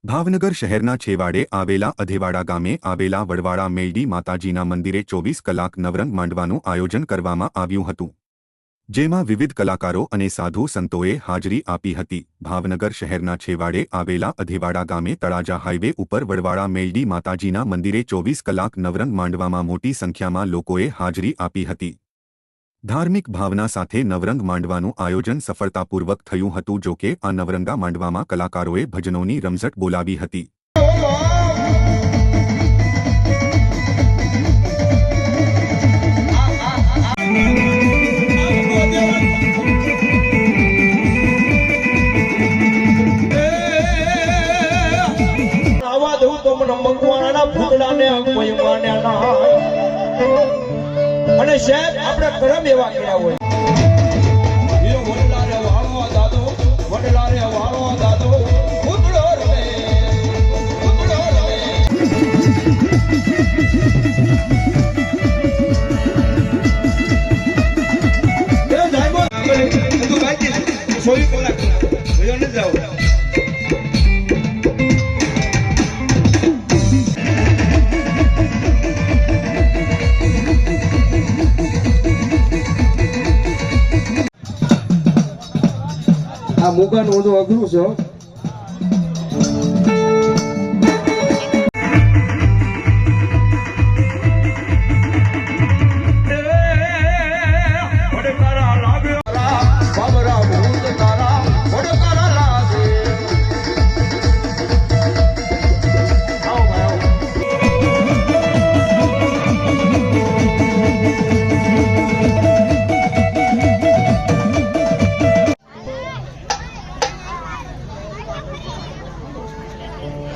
ભાવનગર શહેરના છેવાડે આવેલા અધેવાડા ગામે આવેલા વડવાળા મેલડી માતાજીના મંદિરે 24 કલાક નવરંગ માંડવાનું આયોજન કરવામાં આવ્યું હતું, જેમાં વિવિધ કલાકારો અને સાધુ સંતોએ હાજરી આપી હતી। ભાવનગર શહેરના છેવાડે આવેલા અધેવાડા ગામે તળાજા હાઈવે ઉપર વડવાળા મેલડી માતાજીના મંદિરે 24 કલાક નવરંગ માંડવામાં મોટી સંખ્યામાં લોકોએ હાજરી આપી હતી। ધાર્મિક ભાવના સાથે નવરંગ માંડવાનું આયોજન સફળતાપૂર્વક થયું હતું। જો કે આ નવરંગા માંડવામાં કલાકારોએ ભજનોની રમઝટ બોલાવી હતી। અને સાહેબ આપણે કરમ એવા કર્યા હોય એ વડલારે વાળો દાદો ઉતળો રે એ જાગો તું બાકી સોઈ કલાક ભયો ન જાવ। આ મુકાનું બધું અઘરું છે।